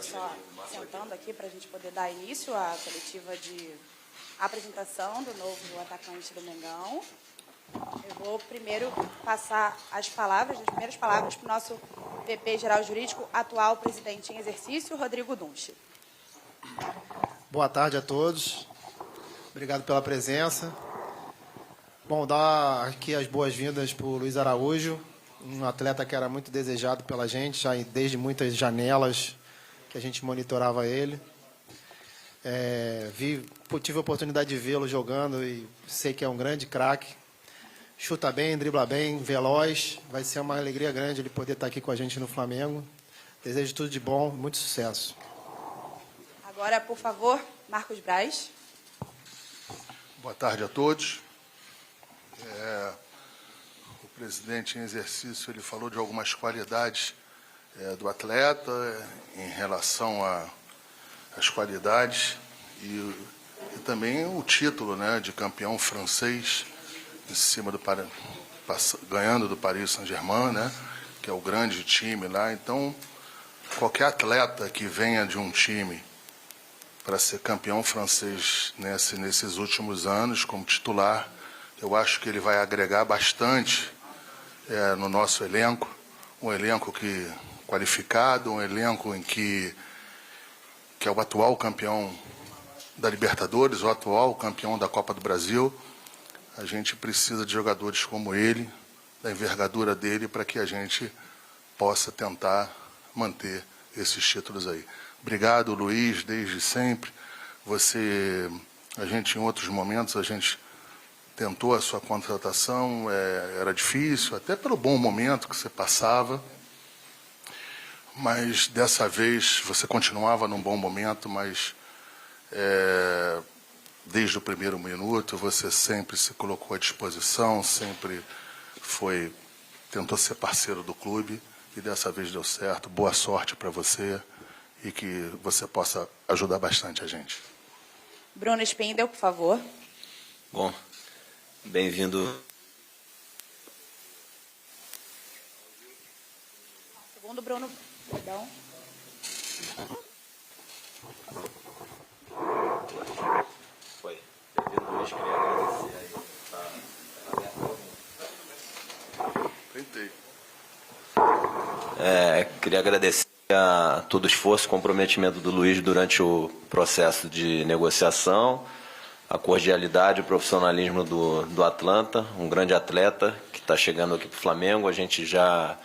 só sentando aqui para a gente poder dar início à coletiva de apresentação do novo atacante do Mengão. Eu vou primeiro passar as primeiras palavras para o nosso VP Geral Jurídico, atual presidente em exercício, Rodrigo Dunche. Boa tarde a todos. Obrigado pela presença. Bom, dar aqui as boas-vindas para o Luiz Araújo, um atleta que era muito desejado pela gente, já desde muitas janelas que a gente monitorava ele. Tive a oportunidade de vê-lo jogando e sei que é um grande craque. Chuta bem, dribla bem, veloz. Vai ser uma alegria grande ele poder estar aqui com a gente no Flamengo. Desejo tudo de bom, muito sucesso. Agora, por favor, Marcos Braz. Boa tarde a todos. O presidente em exercício ele falou de algumas qualidades do atleta em relação às qualidades e também o título, né, de campeão francês em cima ganhando do Paris Saint-Germain, né, que é o grande time lá. Então, qualquer atleta que venha de um time para ser campeão francês nesses últimos anos como titular, eu acho que ele vai agregar bastante no nosso elenco, um elenco qualificado, um elenco em que é o atual campeão da Libertadores, o atual campeão da Copa do Brasil. A gente precisa de jogadores como ele, da envergadura dele, para que a gente possa tentar manter esses títulos aí. Obrigado, Luiz, desde sempre. A gente, em outros momentos, a gente tentou a sua contratação, era difícil, até pelo bom momento que você passava, mas dessa vez você continuava num bom momento, mas desde o primeiro minuto você sempre se colocou à disposição, sempre tentou ser parceiro do clube e dessa vez deu certo. Boa sorte para você e que você possa ajudar bastante a gente. Bruno Spindel, por favor. Bom, bem-vindo. Segundo, Bruno, perdão. Foi. Bem-vindo, Luiz. Queria agradecer aí. Tentei. Queria agradecer a todo o esforço e comprometimento do Luiz durante o processo de negociação, a cordialidade e o profissionalismo do Atlanta, um grande atleta que está chegando aqui para o Flamengo. A gente já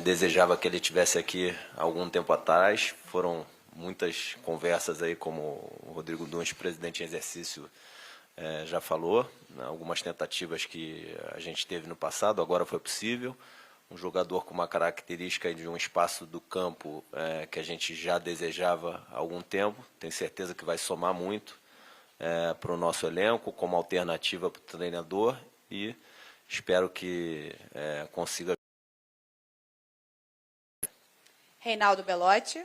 desejava que ele estivesse aqui há algum tempo atrás. Foram muitas conversas aí, como o Rodrigo Dunche, presidente em exercício, já falou, né, algumas tentativas que a gente teve no passado, agora foi possível. Um jogador com uma característica de um espaço do campo que a gente já desejava há algum tempo. Tenho certeza que vai somar muito para o nosso elenco, como alternativa para o treinador, e espero que consiga. Reinaldo Belotti.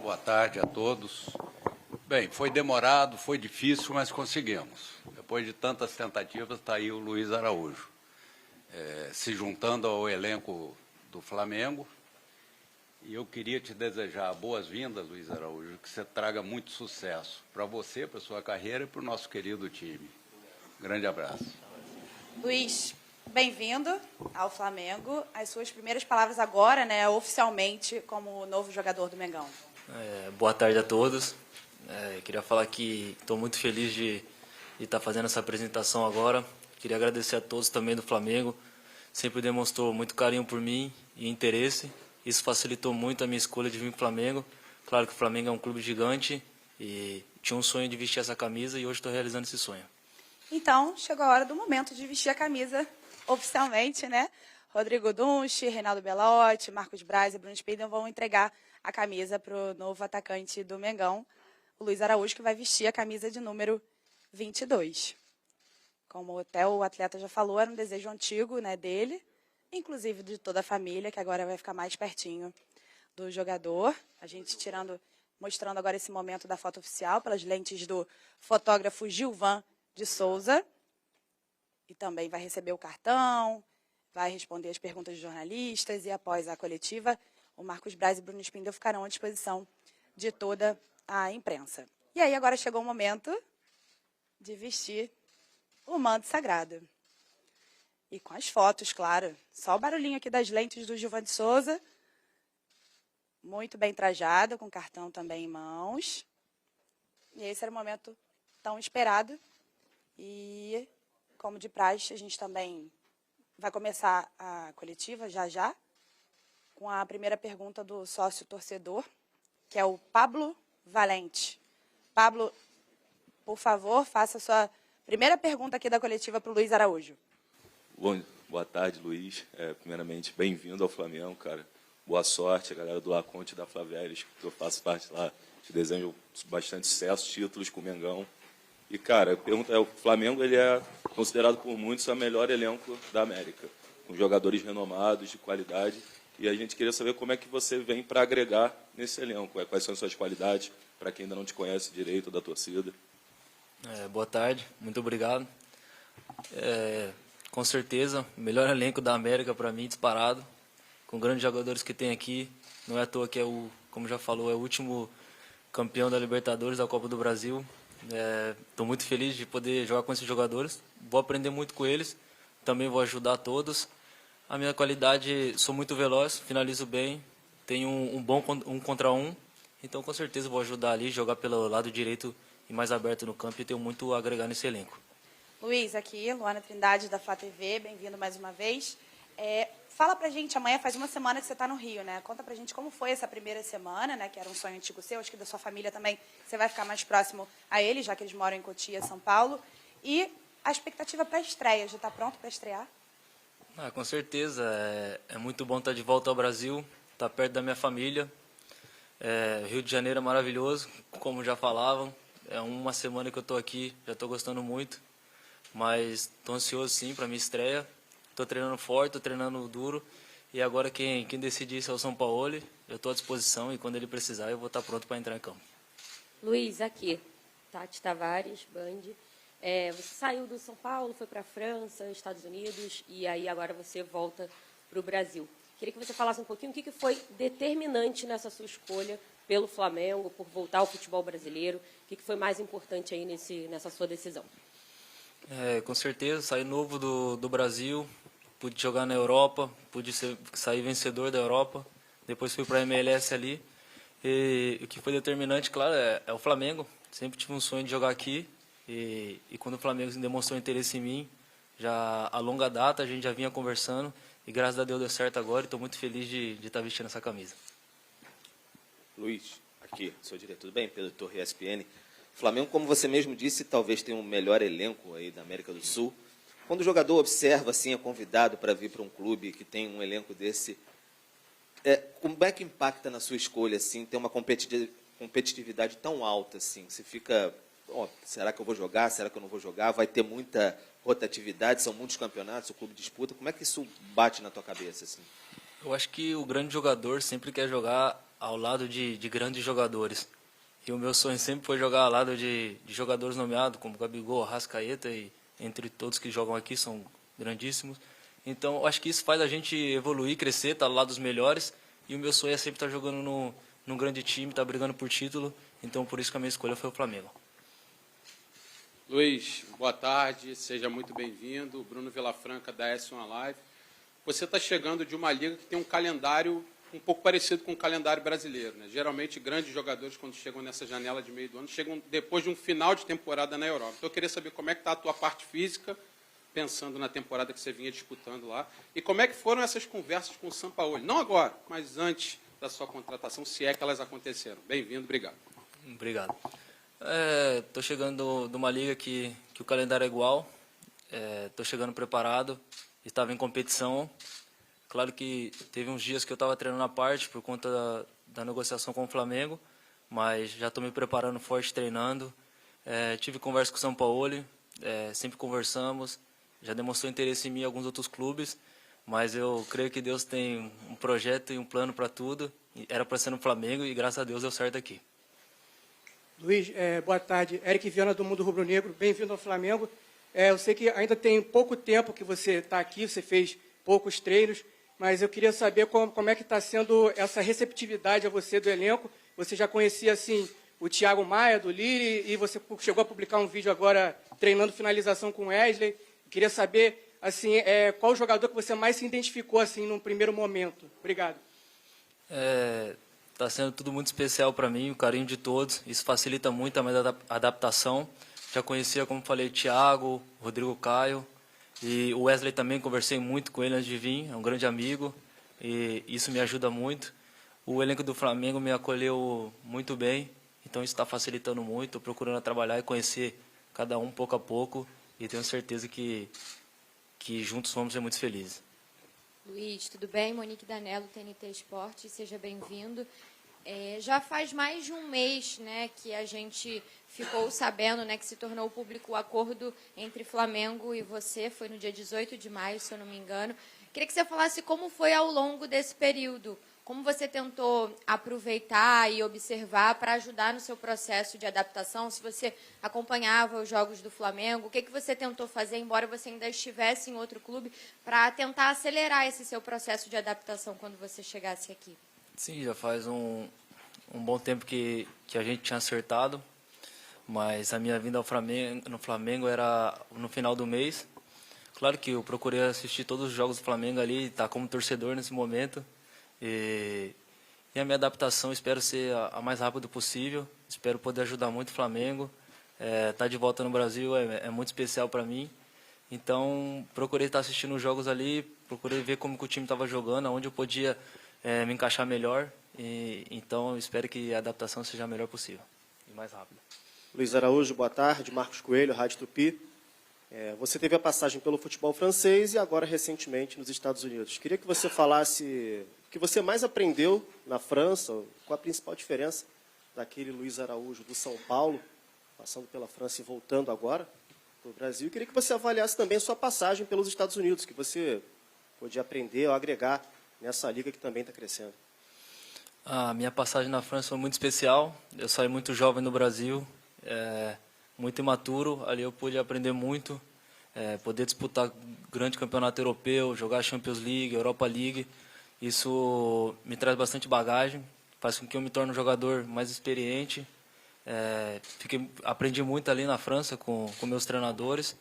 Boa tarde a todos. Bem, foi demorado, foi difícil, mas conseguimos. Depois de tantas tentativas, está aí o Luiz Araújo, se juntando ao elenco do Flamengo. E eu queria te desejar boas-vindas, Luiz Araújo, que você traga muito sucesso para você, para a sua carreira e para o nosso querido time. Grande abraço. Luiz, bem-vindo ao Flamengo. As suas primeiras palavras agora, né, oficialmente, como novo jogador do Mengão. Boa tarde a todos. Queria falar que estou muito feliz de estar fazendo essa apresentação agora. Queria agradecer a todos também do Flamengo. Sempre demonstrou muito carinho por mim e interesse. Isso facilitou muito a minha escolha de vir para o Flamengo. Claro que o Flamengo é um clube gigante e tinha um sonho de vestir essa camisa e hoje estou realizando esse sonho. Então, chegou a hora do momento de vestir a camisa oficialmente, né? Rodrigo Dunche, Reinaldo Belotti, Marcos Braz e Bruno Spindel vão entregar a camisa para o novo atacante do Mengão, o Luiz Araújo, que vai vestir a camisa de número 22. Como até o atleta já falou, era um desejo antigo, né, dele, inclusive de toda a família, que agora vai ficar mais pertinho do jogador. A gente mostrando agora esse momento da foto oficial pelas lentes do fotógrafo Gilvan de Souza. E também vai receber o cartão, vai responder as perguntas dos jornalistas e após a coletiva, o Marcos Braz e Bruno Spindel ficarão à disposição de toda a imprensa. E aí agora chegou o momento de vestir o manto sagrado. E com as fotos, claro. Só o barulhinho aqui das lentes do Gilvan de Souza. Muito bem trajado, com cartão também em mãos. E esse era o momento tão esperado. E, como de praxe, a gente também vai começar a coletiva já, com a primeira pergunta do sócio torcedor, que é o Pablo Valente. Pablo, por favor, faça a sua primeira pergunta aqui da coletiva para o Luiz Araújo. Boa tarde, Luiz. Primeiramente, bem-vindo ao Flamengo, cara. Boa sorte, a galera do Laconte e da Flavéris, que eu faço parte lá. Te desejo bastante sucesso, títulos com o Mengão. E, cara, a pergunta é, o Flamengo ele é considerado por muitos o melhor elenco da América, com jogadores renomados, de qualidade. E a gente queria saber como é que você vem para agregar nesse elenco, quais são as suas qualidades, para quem ainda não te conhece direito da torcida. Boa tarde, muito obrigado. Com certeza, o melhor elenco da América para mim, disparado, com grandes jogadores que tem aqui. Não é à toa que como já falou, é o último campeão da Libertadores, da Copa do Brasil. Estou muito feliz de poder jogar com esses jogadores. Vou aprender muito com eles, também vou ajudar todos. A minha qualidade, sou muito veloz, finalizo bem, tenho um bom 1 contra 1. Então, com certeza, vou ajudar ali, jogar pelo lado direito e mais aberto no campo e tenho muito a agregar nesse elenco. Luiz, aqui, Luana Trindade, da Flá TV, bem-vindo mais uma vez. Fala pra gente, amanhã faz uma semana que você está no Rio, né? Conta pra gente como foi essa primeira semana, né? Que era um sonho antigo seu, acho que da sua família também, você vai ficar mais próximo a eles, já que eles moram em Cotia, São Paulo. E a expectativa para a estreia, já está pronto para estrear? Com certeza, é muito bom estar de volta ao Brasil, estar perto da minha família. Rio de Janeiro é maravilhoso, como já falavam. É uma semana que eu estou aqui, já estou gostando muito. Mas estou ansioso sim para a minha estreia. Estou treinando forte, estou treinando duro. E agora quem decide isso é o São Paulo. Eu estou à disposição e quando ele precisar eu vou estar pronto para entrar em campo. Luiz, aqui, Tati Tavares, Band. Você saiu do São Paulo, foi para a França, Estados Unidos e aí agora você volta para o Brasil. Queria que você falasse um pouquinho o que foi determinante nessa sua escolha pelo Flamengo, por voltar ao futebol brasileiro. O que foi mais importante aí nessa sua decisão? Com certeza, saí novo do Brasil, pude jogar na Europa, pude sair vencedor da Europa, depois fui para a MLS ali. E o que foi determinante, claro, é o Flamengo. Sempre tive um sonho de jogar aqui e quando o Flamengo demonstrou interesse em mim, já a longa data a gente já vinha conversando e graças a Deus deu certo agora e estou muito feliz de estar vestindo essa camisa. Luiz, aqui, sou diretor, tudo bem? Pedro Torre, ESPN. O Flamengo, como você mesmo disse, talvez tenha um melhor elenco aí da América do Sul. Quando o jogador observa, assim, é convidado para vir para um clube que tem um elenco desse, como é que impacta na sua escolha, assim, ter uma competitividade tão alta, assim? Você fica, será que eu vou jogar, será que eu não vou jogar? Vai ter muita rotatividade, são muitos campeonatos, o clube disputa. Como é que isso bate na tua cabeça, assim? Eu acho que o grande jogador sempre quer jogar ao lado de grandes jogadores. E o meu sonho sempre foi jogar ao lado de jogadores nomeados, como Gabigol, Arrascaeta, e entre todos que jogam aqui, são grandíssimos. Então, eu acho que isso faz a gente evoluir, crescer, estar ao lado dos melhores. E o meu sonho é sempre estar jogando num grande time, estar brigando por título. Então, por isso que a minha escolha foi o Flamengo. Luiz, boa tarde, seja muito bem-vindo. Bruno Vilafranca, da S1 Live. Você está chegando de uma liga que tem um calendário um pouco parecido com o calendário brasileiro, né? Geralmente, grandes jogadores, quando chegam nessa janela de meio do ano, chegam depois de um final de temporada na Europa. Então, eu queria saber como é que está a tua parte física, pensando na temporada que você vinha disputando lá, e como é que foram essas conversas com o Sampaoli. Não agora, mas antes da sua contratação, se é que elas aconteceram. Bem-vindo, obrigado. Obrigado. Estou chegando de uma liga que o calendário é igual, estou chegando preparado, estava em competição. Claro que teve uns dias que eu estava treinando à parte por conta da negociação com o Flamengo, mas já estou me preparando forte, treinando. Tive conversa com o São Paulo, sempre conversamos, já demonstrou interesse em mim em alguns outros clubes, mas eu creio que Deus tem um projeto e um plano para tudo. Era para ser no Flamengo e graças a Deus deu certo aqui. Luiz, boa tarde. Eric Viana, do Mundo Rubro Negro. Bem-vindo ao Flamengo. Eu sei que ainda tem pouco tempo que você está aqui, você fez poucos treinos. mas eu queria saber como é que está sendo essa receptividade a você do elenco. Você já conhecia, assim, o Thiago Maia, do Lille, e você chegou a publicar um vídeo agora treinando finalização com o Wesley. Eu queria saber, assim, qual o jogador que você mais se identificou, assim, num primeiro momento. Obrigado. Está sendo tudo muito especial para mim, o carinho de todos. Isso facilita muito a minha adaptação. Já conhecia, como falei, Thiago, Rodrigo Caio, e o Wesley também, conversei muito com ele antes de vir, é um grande amigo, e isso me ajuda muito. O elenco do Flamengo me acolheu muito bem, então isso está facilitando muito. Estou procurando trabalhar e conhecer cada um pouco a pouco, e tenho certeza que juntos vamos ser muito felizes. Luiz, tudo bem? Monique Danello, TNT Esporte, seja bem-vindo. Já faz mais de um mês, né, que a gente ficou sabendo, né, que se tornou público o acordo entre Flamengo e você, foi no dia 18 de maio, se eu não me engano. Queria que você falasse como foi ao longo desse período, como você tentou aproveitar e observar para ajudar no seu processo de adaptação, se você acompanhava os jogos do Flamengo, o que você tentou fazer, embora você ainda estivesse em outro clube, para tentar acelerar esse seu processo de adaptação quando você chegasse aqui? Sim, já faz um bom tempo que a gente tinha acertado, mas a minha vinda no Flamengo era no final do mês. Claro que eu procurei assistir todos os jogos do Flamengo ali, estar como torcedor nesse momento. E a minha adaptação espero ser a mais rápida possível. Espero poder ajudar muito o Flamengo. Estar de volta no Brasil é muito especial para mim. Então, procurei estar assistindo os jogos ali, procurei ver como que o time estava jogando, onde eu podia me encaixar melhor. Então, espero que a adaptação seja a melhor possível e mais rápida. Luiz Araújo, boa tarde. Marcos Coelho, Rádio Tupi. Você teve a passagem pelo futebol francês e agora recentemente nos Estados Unidos. Queria que você falasse o que você mais aprendeu na França, qual a principal diferença daquele Luiz Araújo do São Paulo, passando pela França e voltando agora para o Brasil. Queria que você avaliasse também a sua passagem pelos Estados Unidos, que você podia aprender ou agregar nessa liga que também está crescendo. A minha passagem na França foi muito especial. Eu saí muito jovem no Brasil, muito imaturo. Ali eu pude aprender muito, poder disputar grande campeonato europeu, jogar Champions League, Europa League. Isso me traz bastante bagagem, faz com que eu me torne um jogador mais experiente. Aprendi muito ali na França com meus treinadores.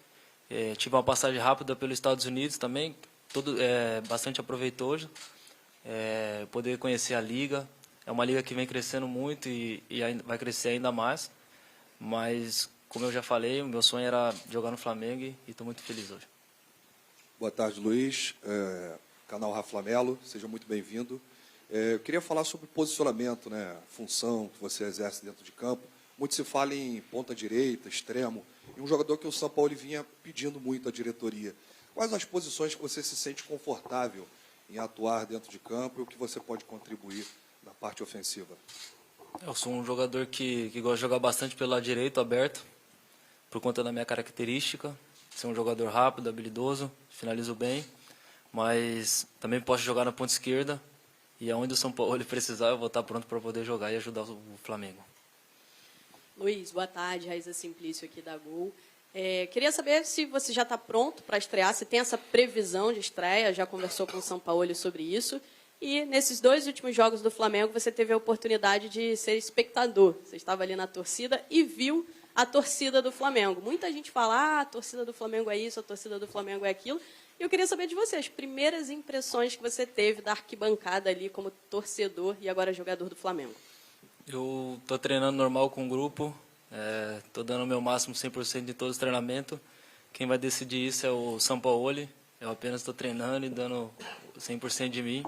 Tive uma passagem rápida pelos Estados Unidos também, bastante aproveitoso. Poder conhecer a liga. É uma liga que vem crescendo muito e vai crescer ainda mais. Mas, como eu já falei, o meu sonho era jogar no Flamengo e estou muito feliz hoje. Boa tarde, Luiz. Canal Raflamelo, seja muito bem-vindo. Eu queria falar sobre posicionamento, né, função que você exerce dentro de campo. Muito se fala em ponta direita, extremo, e um jogador que o São Paulo vinha pedindo muito à diretoria. Quais as posições que você se sente confortável em atuar dentro de campo e o que você pode contribuir na parte ofensiva? Eu sou um jogador que gosta de jogar bastante pelo lado direito, aberto, por conta da minha característica. Ser um jogador rápido, habilidoso, finalizo bem, mas também posso jogar na ponta esquerda e aonde o São Paulo precisar eu vou estar pronto para poder jogar e ajudar o Flamengo. Luiz, boa tarde, Raíza Simplício aqui da Gol. Queria saber se você já está pronto para estrear, se tem essa previsão de estreia, já conversou com o São Paulo sobre isso. E nesses 2 últimos jogos do Flamengo, você teve a oportunidade de ser espectador. Você estava ali na torcida e viu a torcida do Flamengo. Muita gente fala, a torcida do Flamengo é isso, a torcida do Flamengo é aquilo. E eu queria saber de você, as primeiras impressões que você teve da arquibancada ali como torcedor e agora jogador do Flamengo. Eu estou treinando normal com o grupo, estou dando o meu máximo 100% de todos os treinamentos. Quem vai decidir isso é o Sampaoli. Eu apenas estou treinando e dando 100% de mim.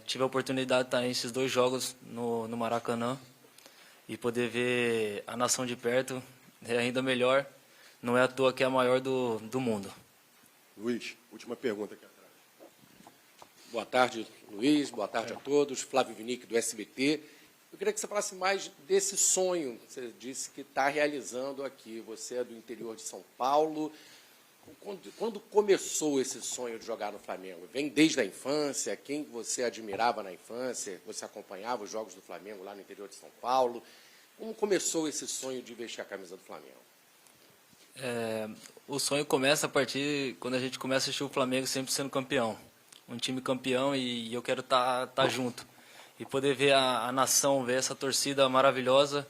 Tive a oportunidade de estar nesses 2 jogos no Maracanã e poder ver a nação de perto é ainda melhor. Não é à toa que é a maior do mundo. Luiz, última pergunta aqui atrás. Boa tarde, Luiz. Boa tarde a todos. Flávio Vinick, do SBT. Eu queria que você falasse mais desse sonho que você disse que está realizando aqui. Você é do interior de São Paulo. Quando começou esse sonho de jogar no Flamengo? Vem desde a infância? Quem você admirava na infância? Você acompanhava os jogos do Flamengo lá no interior de São Paulo? Como começou esse sonho de vestir a camisa do Flamengo? O sonho começa a partir quando a gente começa a assistir o Flamengo sempre sendo campeão. um time campeão e eu quero estar junto. E poder ver a nação, ver essa torcida maravilhosa,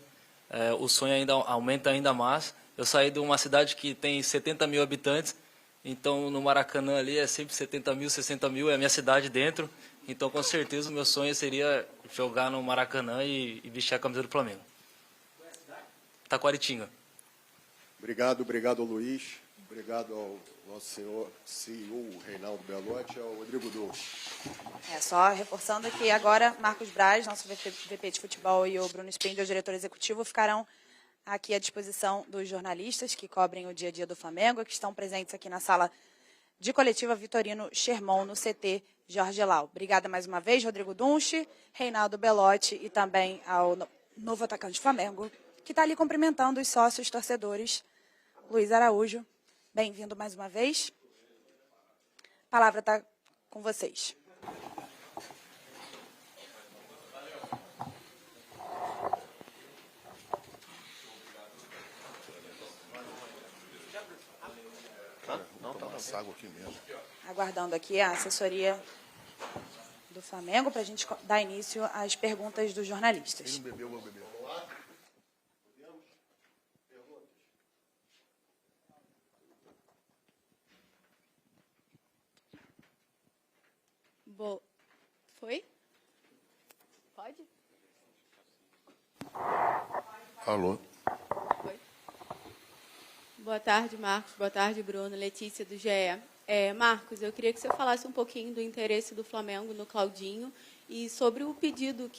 o sonho ainda aumenta ainda mais. Eu saí de uma cidade que tem 70 mil habitantes, então no Maracanã ali é sempre 70 mil, 60 mil, é a minha cidade dentro. Então com certeza o meu sonho seria jogar no Maracanã e vestir a camisa do Flamengo. Taquaritinga. Obrigado, Luiz. Obrigado ao nosso senhor CEO Reinaldo Belotti e ao Rodrigo Dolce. Só reforçando que agora Marcos Braz, nosso VP de futebol, e o Bruno Spindel, diretor executivo, ficarão aqui à disposição dos jornalistas que cobrem o dia a dia do Flamengo, que estão presentes aqui na sala de coletiva Vitorino Sherman, no CT Jorge Elau. Obrigada mais uma vez, Rodrigo Dunche, Reinaldo Belotti e também ao novo atacante do Flamengo, que está ali cumprimentando os sócios torcedores. Luiz Araújo, bem-vindo mais uma vez. A palavra está com vocês. Água aqui mesmo. Aguardando aqui a assessoria do Flamengo para a gente dar início às perguntas dos jornalistas. Quem não bebeu, vou beber. Foi? Pode? Alô. Foi. Boa tarde, Marcos. Boa tarde, Bruno. Letícia, do GE. Marcos, eu queria que você falasse um pouquinho do interesse do Flamengo no Claudinho e sobre o pedido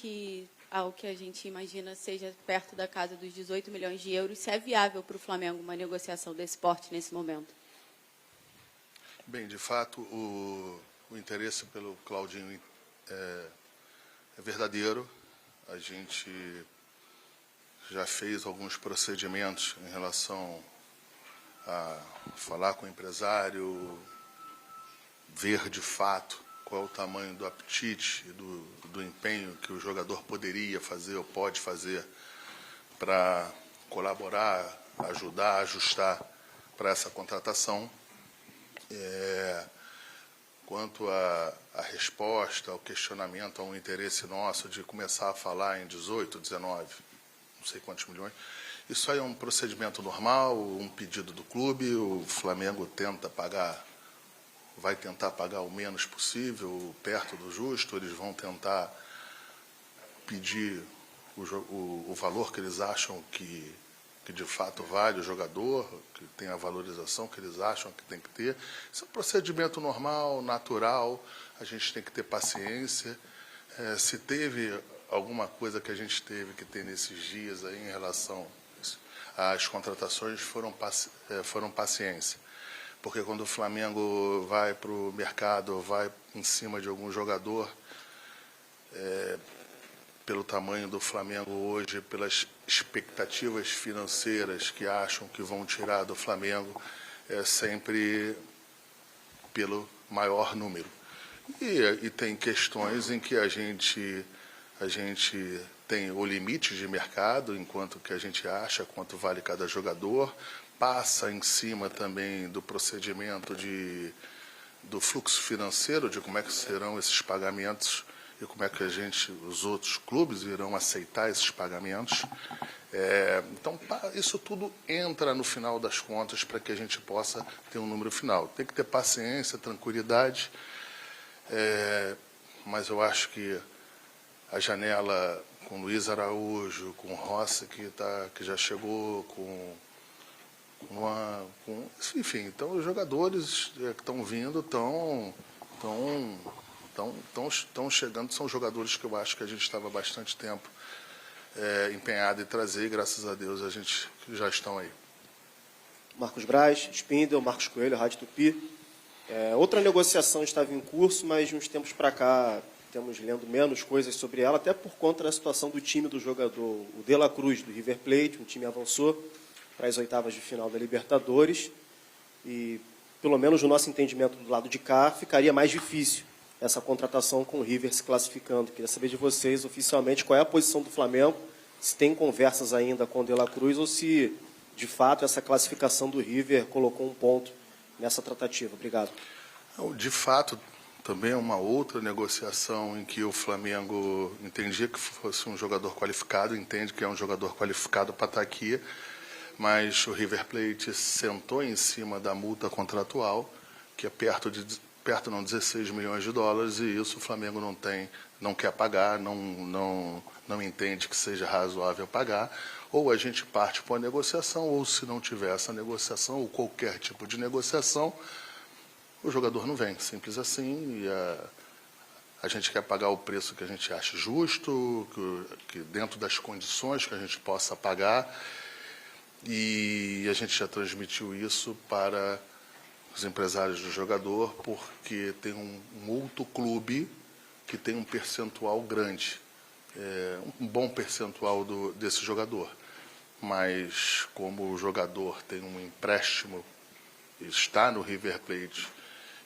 ao que a gente imagina seja perto da casa dos 18 milhões de euros, se é viável para o Flamengo uma negociação desse porte nesse momento. Bem, de fato, o interesse pelo Claudinho é verdadeiro. A gente já fez alguns procedimentos em relação a falar com o empresário, ver de fato qual é o tamanho do apetite e do empenho que o jogador poderia fazer ou pode fazer para colaborar, ajudar, ajustar para essa contratação. Quanto à resposta, ao questionamento, ao interesse nosso de começar a falar em 18, 19, não sei quantos milhões, isso aí é um procedimento normal, um pedido do clube, o Flamengo vai tentar pagar o menos possível, perto do justo, eles vão tentar pedir o valor que eles acham que de fato vale o jogador, que tem a valorização que eles acham que tem que ter. Isso é um procedimento normal, natural, a gente tem que ter paciência. Se teve alguma coisa que a gente teve que ter nesses dias aí em relação às contratações, foram paciência. Porque quando o Flamengo vai para o mercado, vai em cima de algum jogador, pelo tamanho do Flamengo hoje, pelas expectativas financeiras que acham que vão tirar do Flamengo, é sempre pelo maior número. E tem questões em que a gente tem o limite de mercado, enquanto que a gente acha quanto vale cada jogador, passa em cima também do procedimento do fluxo financeiro, de como é que serão esses pagamentos e como é que os outros clubes irão aceitar esses pagamentos. Então, isso tudo entra no final das contas para que a gente possa ter um número final. Tem que ter paciência, tranquilidade, mas eu acho que a janela com Luiz Araújo, com Rossi, que já chegou, enfim, então os jogadores que estão vindo estão chegando, são jogadores que eu acho que a gente estava bastante tempo empenhado em trazer, e graças a Deus a gente já estão aí. Marcos Braz, Spindel, Marcos Coelho, Rádio Tupi. Outra negociação estava em curso, mas de uns tempos para cá temos lendo menos coisas sobre ela, até por conta da situação do time do jogador, o De La Cruz, do River Plate. Um time avançou para as oitavas de final da Libertadores e, pelo menos no nosso entendimento do lado de cá, ficaria mais difícil essa contratação com o River se classificando. Queria saber de vocês, oficialmente, qual é a posição do Flamengo, se tem conversas ainda com o De La Cruz ou se, de fato, essa classificação do River colocou um ponto nessa tratativa. Obrigado. De fato, também é uma outra negociação em que o Flamengo entendia que fosse um jogador qualificado, entende que é um jogador qualificado para estar aqui, mas o River Plate sentou em cima da multa contratual, que é perto 16 milhões de dólares, e isso o Flamengo não quer pagar, não entende que seja razoável pagar. Ou a gente parte para a negociação, ou se não tiver essa negociação, ou qualquer tipo de negociação, o jogador não vem, simples assim, e a gente quer pagar o preço que a gente acha justo, que dentro das condições que a gente possa pagar, e a gente já transmitiu isso para os empresários do jogador, porque tem um outro clube que tem um percentual grande, um bom percentual desse jogador. Mas como o jogador tem um empréstimo, está no River Plate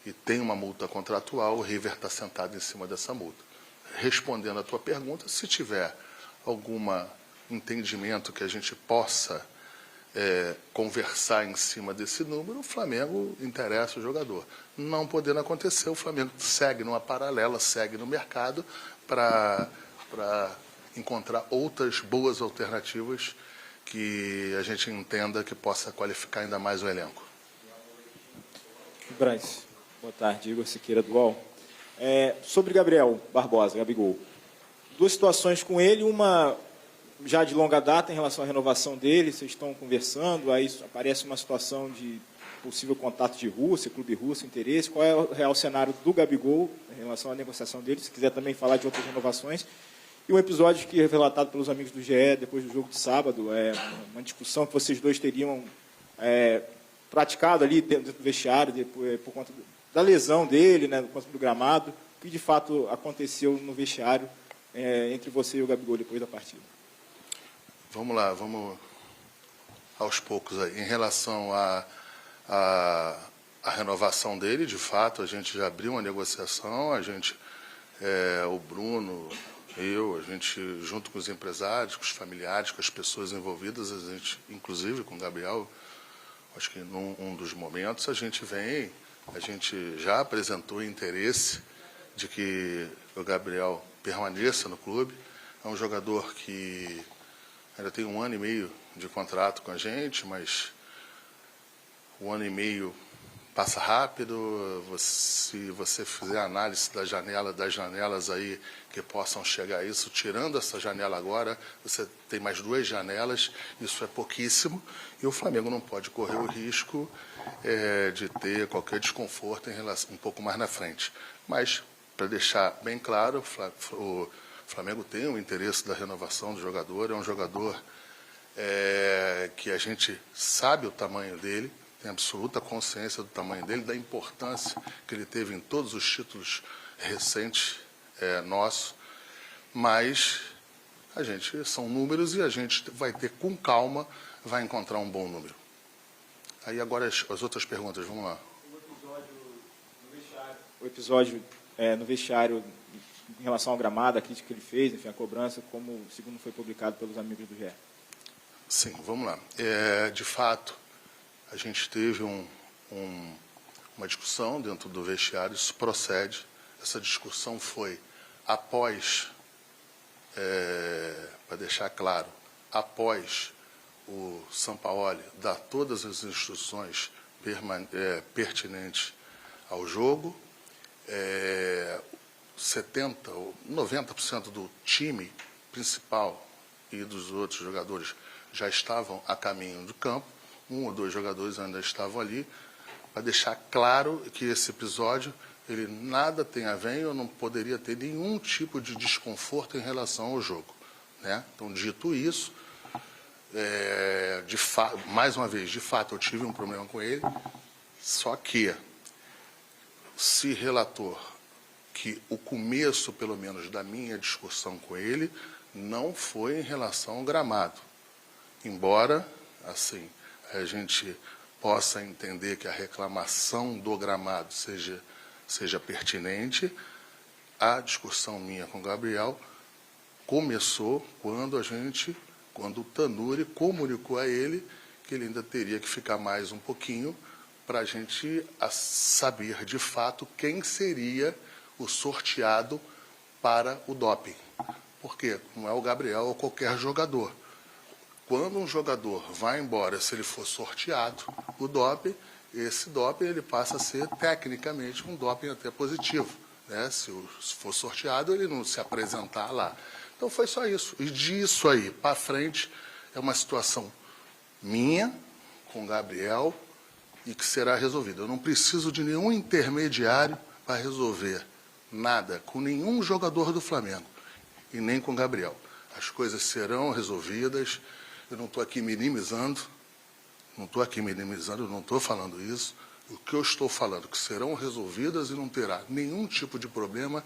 e tem uma multa contratual, o River está sentado em cima dessa multa. Respondendo à tua pergunta, se tiver algum entendimento que a gente possa conversar em cima desse número, o Flamengo interessa o jogador. Não podendo acontecer, o Flamengo segue numa paralela, segue no mercado para encontrar outras boas alternativas que a gente entenda que possa qualificar ainda mais o elenco. Braz, boa tarde, Igor Siqueira do UOL. Sobre Gabriel Barbosa, Gabigol, duas situações com ele, uma já de longa data em relação à renovação dele, vocês estão conversando, aí aparece uma situação de possível contato de Rússia, clube russo, interesse, qual é o real cenário do Gabigol em relação à negociação dele, se quiser também falar de outras renovações. E um episódio que é relatado pelos amigos do GE depois do jogo de sábado, uma discussão que vocês dois teriam praticado ali dentro do vestiário, por conta da lesão dele, né, por conta do gramado, o que de fato aconteceu no vestiário entre você e o Gabigol depois da partida. Vamos lá, vamos aos poucos aí. Em relação à renovação dele, de fato, a gente já abriu uma negociação, o Bruno, a gente, junto com os empresários, com os familiares, com as pessoas envolvidas, a gente, inclusive com o Gabriel, acho que num dos momentos, a gente já apresentou interesse de que o Gabriel permaneça no clube. É um jogador que ainda tem 1 ano e meio de contrato com a gente, mas 1 ano e meio passa rápido. Se você fizer análise das janelas aí que possam chegar a isso, tirando essa janela agora, você tem mais 2 janelas, isso é pouquíssimo, e o Flamengo não pode correr o risco de ter qualquer desconforto em relação, um pouco mais na frente. Mas, para deixar bem claro, o Flamengo tem o interesse da renovação do jogador, é um jogador que a gente sabe o tamanho dele, tem absoluta consciência do tamanho dele, da importância que ele teve em todos os títulos recentes nossos, mas são números e a gente vai ter, com calma, vai encontrar um bom número. Aí agora as outras perguntas, vamos lá. O episódio no vestiário em relação ao gramado, a crítica que ele fez, enfim, a cobrança, como segundo foi publicado pelos amigos do GE. Sim, vamos lá. De fato, a gente teve uma discussão dentro do vestiário, isso procede. Essa discussão foi após, para deixar claro, após o Sampaoli dar todas as instruções pertinentes ao jogo, 70% ou 90% do time principal e dos outros jogadores já estavam a caminho do campo, 1 ou 2 jogadores ainda estavam ali, para deixar claro que esse episódio ele nada tem a ver, eu não poderia ter nenhum tipo de desconforto em relação ao jogo, né? Então, dito isso, mais uma vez, de fato, eu tive um problema com ele, só que se relatou que o começo, pelo menos, da minha discussão com ele não foi em relação ao gramado. Embora, assim, a gente possa entender que a reclamação do gramado seja pertinente, a discussão minha com o Gabriel começou quando o Tanuri comunicou a ele que ele ainda teria que ficar mais um pouquinho para a gente saber, de fato, quem seria o sorteado para o doping. Porque não é o Gabriel ou qualquer jogador. Quando um jogador vai embora, se ele for sorteado, o doping, esse doping ele passa a ser, tecnicamente, um doping até positivo. Né? Se for sorteado, ele não se apresentar lá. Então foi só isso. E disso aí para frente é uma situação minha, com o Gabriel, e que será resolvida. Eu não preciso de nenhum intermediário para resolver nada com nenhum jogador do Flamengo e nem com o Gabriel. As coisas serão resolvidas. Eu não estou aqui minimizando, eu não estou falando isso. O que eu estou falando é que serão resolvidas e não terá nenhum tipo de problema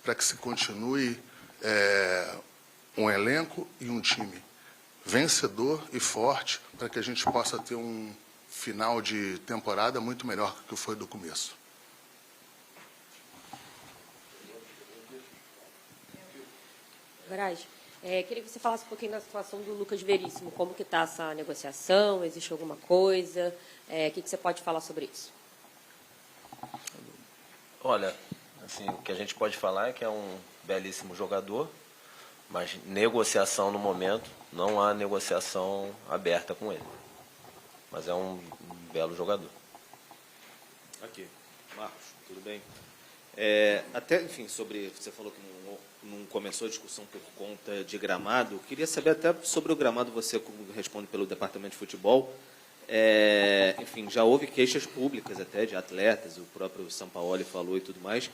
para que se continue um elenco e um time vencedor e forte, para que a gente possa ter um final de temporada muito melhor do que foi do começo. Braz, queria que você falasse um pouquinho da situação do Lucas Veríssimo. Como que está essa negociação? Existe alguma coisa? O que você pode falar sobre isso? Olha, assim, o que a gente pode falar é que é um belíssimo jogador, mas negociação no momento, não há negociação aberta com ele. Mas é um belo jogador. Aqui, Marcos, tudo bem? Até, enfim, sobre, você falou que não começou a discussão por conta de gramado. Queria saber até sobre o gramado, você responde pelo Departamento de Futebol. Enfim, já houve queixas públicas até de atletas, o próprio Sampaoli falou e tudo mais.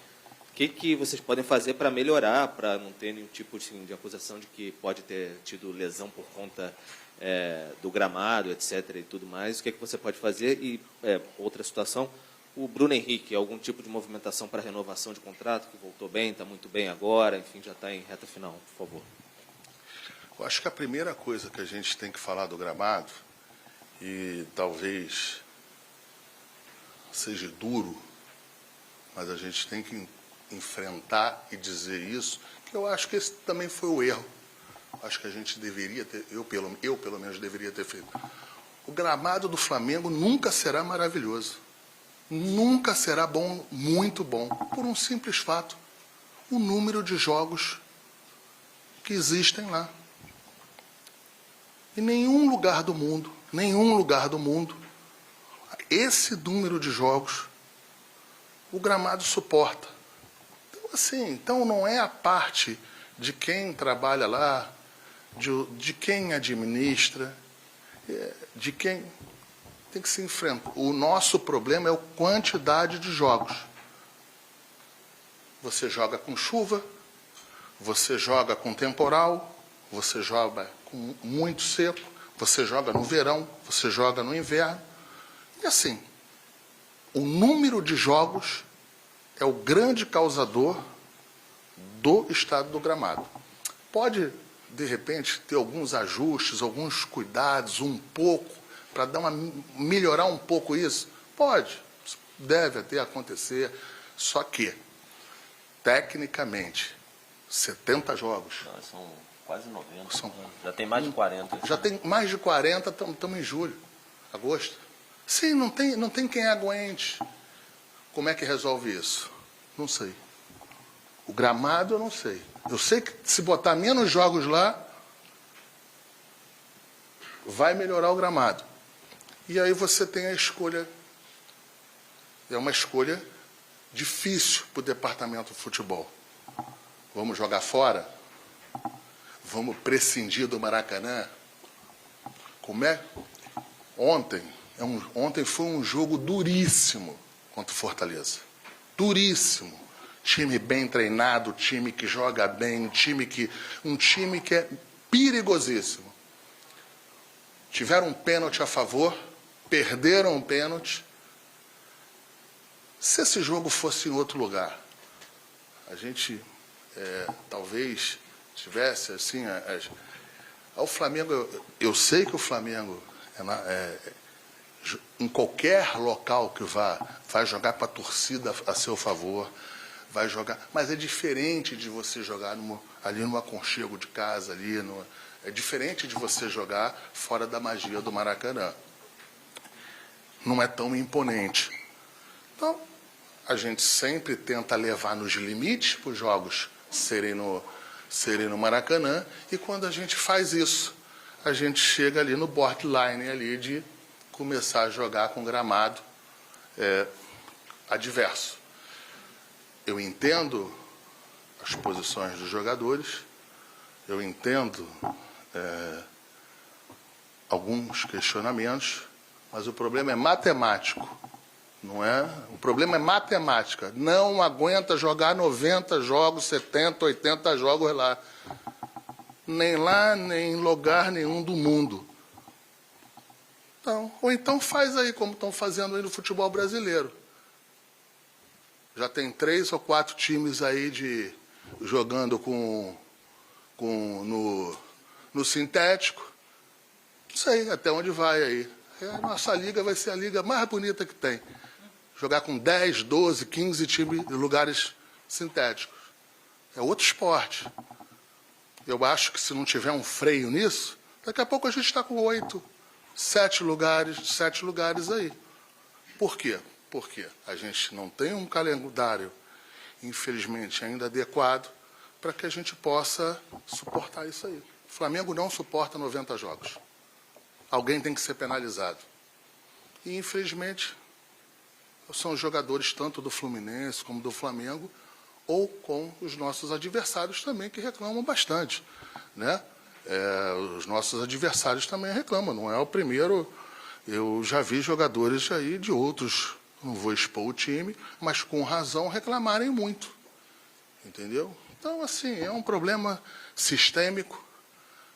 O que vocês podem fazer para melhorar, para não ter nenhum tipo de acusação de que pode ter tido lesão por conta do gramado, etc. e tudo mais? O que você pode fazer? E outra situação, o Bruno Henrique, algum tipo de movimentação para renovação de contrato, que voltou bem, está muito bem agora, enfim, já está em reta final, por favor. Eu acho que a primeira coisa que a gente tem que falar do gramado, e talvez seja duro, mas a gente tem que enfrentar e dizer isso, que eu acho que esse também foi o erro. Acho que a gente deveria ter, eu pelo menos deveria ter feito. O gramado do Flamengo nunca será maravilhoso. Nunca será bom, muito bom, por um simples fato: o número de jogos que existem lá. Em nenhum lugar do mundo, esse número de jogos o gramado suporta. Então, assim, então não é a parte de quem trabalha lá, de quem administra, de quem tem que se enfrentar. O nosso problema é a quantidade de jogos. Você joga com chuva, você joga com temporal, você joga com muito seco, você joga no verão, você joga no inverno. E assim, o número de jogos é o grande causador do estado do gramado. Pode, de repente, ter alguns ajustes, alguns cuidados, um pouco, para melhorar um pouco isso? Pode, deve até acontecer, só que, tecnicamente, 70 jogos. Não, são quase 90. Já tem mais de 40. Já tem mais de 40, estamos em julho, agosto. Sim, não tem quem aguente. Como é que resolve isso? Não sei. O gramado eu não sei. Eu sei que se botar menos jogos lá, vai melhorar o gramado. E aí você tem a escolha. É uma escolha difícil para o departamento de futebol. Vamos jogar fora? Vamos prescindir do Maracanã? Como é? Ontem foi um jogo duríssimo contra o Fortaleza. Duríssimo. Time bem treinado, time que joga bem, um time que é perigosíssimo. Tiveram um pênalti a favor, perderam um pênalti. Se esse jogo fosse em outro lugar, a gente talvez tivesse assim... O Flamengo, eu sei que o Flamengo, em qualquer local que vá, vai jogar para a torcida a seu favor, vai jogar, mas é diferente de você jogar ali no aconchego de casa, é diferente de você jogar fora da magia do Maracanã. não é tão imponente. Então, a gente sempre tenta levar nos limites para os jogos serem no Maracanã, e quando a gente faz isso, a gente chega ali no borderline ali de começar a jogar com gramado adverso. Eu entendo as posições dos jogadores, eu entendo alguns questionamentos, mas o problema é matemático, não é? O problema é matemática. Não aguenta jogar 90 jogos, 70, 80 jogos lá. Nem lá, nem em lugar nenhum do mundo. Então, ou então faz aí como estão fazendo aí no futebol brasileiro. Já tem 3 ou 4 times aí jogando no sintético. Não sei até onde vai aí. A nossa liga vai ser a liga mais bonita que tem. Jogar com 10, 12, 15 times em lugares sintéticos. É outro esporte. Eu acho que se não tiver um freio nisso, daqui a pouco a gente está com 8, 7 lugares aí. Por quê? Porque a gente não tem um calendário, infelizmente, ainda adequado para que a gente possa suportar isso aí. O Flamengo não suporta 90 jogos. Alguém tem que ser penalizado. E, infelizmente, são os jogadores tanto do Fluminense como do Flamengo, ou com os nossos adversários também, que reclamam bastante, né? Os nossos adversários também reclamam, não é o primeiro. Eu já vi jogadores aí de outros, não vou expor o time, mas com razão reclamarem muito, entendeu? Então, assim, é um problema sistêmico,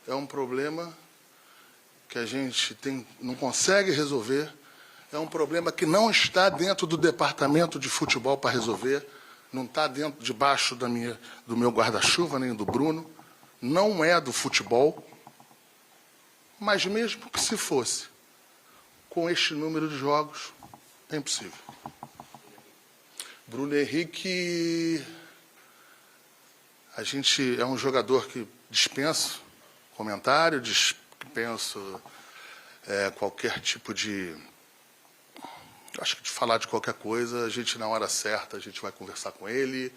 é um problema que a gente não consegue resolver, é um problema que não está dentro do departamento de futebol para resolver, não está debaixo do meu guarda-chuva, nem do Bruno, não é do futebol, mas mesmo que se fosse, com este número de jogos, é impossível. Bruno Henrique, a gente é um jogador que dispensa comentário, dispensa qualquer tipo de... Acho que de falar de qualquer coisa, a gente, na hora certa, a gente vai conversar com ele.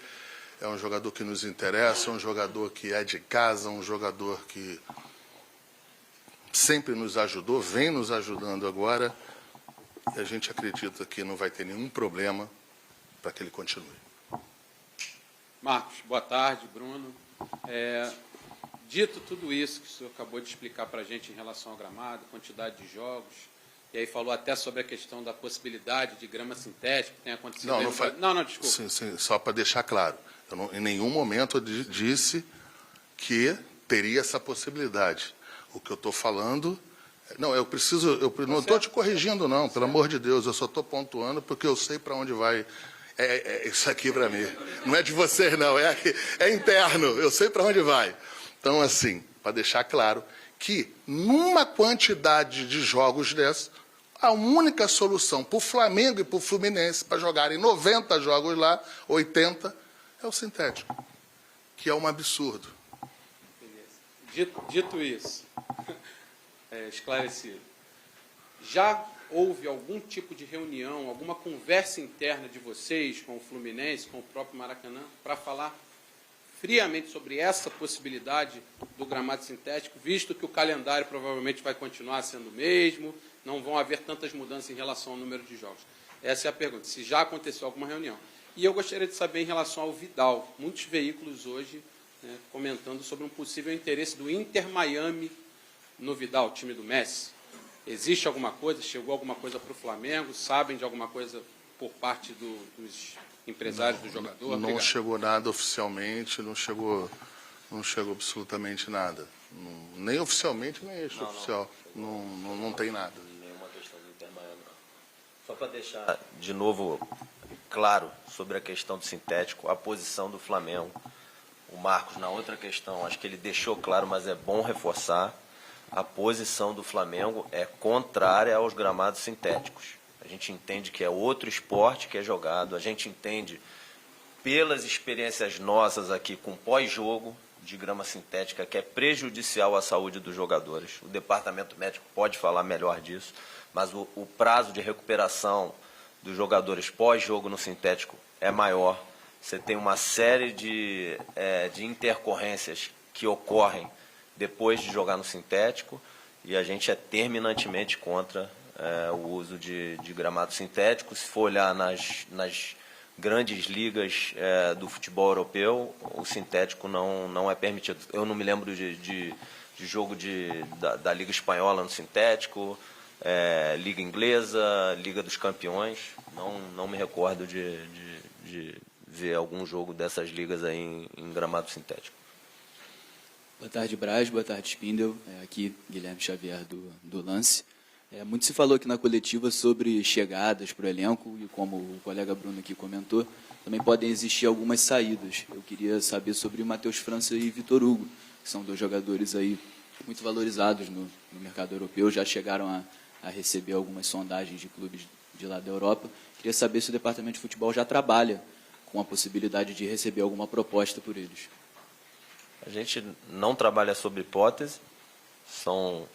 É um jogador que nos interessa, é um jogador que é de casa, um jogador que sempre nos ajudou, vem nos ajudando agora. E a gente acredita que não vai ter nenhum problema para que ele continue. Marcos, boa tarde, Bruno. Dito tudo isso que o senhor acabou de explicar para a gente em relação ao gramado, quantidade de jogos, e aí falou até sobre a questão da possibilidade de grama sintética que tem acontecido. Não, desculpa. Sim, só para deixar claro. Em nenhum momento eu disse que teria essa possibilidade. O que eu estou falando... Não, eu não estou te corrigindo, não, pelo amor de Deus. Eu só estou pontuando porque eu sei para onde vai. Isso aqui para mim. Não é de vocês, não. É interno. Eu sei para onde vai. Então, assim, para deixar claro que numa quantidade de jogos dessa, a única solução para o Flamengo e para o Fluminense para jogarem 90 jogos lá, 80, é o sintético, que é um absurdo. Dito isso, esclarecido, já houve algum tipo de reunião, alguma conversa interna de vocês com o Fluminense, com o próprio Maracanã, para falar friamente sobre essa possibilidade do gramado sintético, visto que o calendário provavelmente vai continuar sendo o mesmo, não vão haver tantas mudanças em relação ao número de jogos? Essa é a pergunta, se já aconteceu alguma reunião. E eu gostaria de saber em relação ao Vidal. Muitos veículos hoje comentando sobre um possível interesse do Inter Miami no Vidal, time do Messi. Existe alguma coisa? Chegou alguma coisa para o Flamengo? Sabem de alguma coisa por parte dos empresários do jogador? Não chegou nada oficialmente, não chegou absolutamente nada. Nem oficialmente, nem extraoficial. Não tem nada. Nenhuma questão do Inter Miami, não. Só para deixar de novo claro sobre a questão do sintético, a posição do Flamengo. O Marcos, na outra questão, acho que ele deixou claro, mas é bom reforçar. A posição do Flamengo é contrária aos gramados sintéticos. A gente entende que é outro esporte que é jogado, a gente entende, pelas experiências nossas aqui com pós-jogo de grama sintética, que é prejudicial à saúde dos jogadores. O departamento médico pode falar melhor disso, mas o prazo de recuperação dos jogadores pós-jogo no sintético é maior. Você tem uma série de intercorrências que ocorrem depois de jogar no sintético, e a gente é terminantemente contra o uso de gramado sintético. Se for olhar nas grandes ligas do futebol europeu, o sintético não é permitido. Eu não me lembro de jogo da Liga Espanhola no sintético, Liga Inglesa, Liga dos Campeões. Não me recordo de ver algum jogo dessas ligas aí em gramado sintético. Boa tarde, Braz. Boa tarde, Spindel. Aqui, Guilherme Xavier, do Lance. Muito se falou aqui na coletiva sobre chegadas para o elenco e, como o colega Bruno aqui comentou, também podem existir algumas saídas. Eu queria saber sobre o Matheus França e Vitor Hugo, que são dois jogadores aí muito valorizados no mercado europeu, já chegaram a receber algumas sondagens de clubes de lá da Europa. Queria saber se o Departamento de Futebol já trabalha com a possibilidade de receber alguma proposta por eles. A gente não trabalha sobre hipótese, são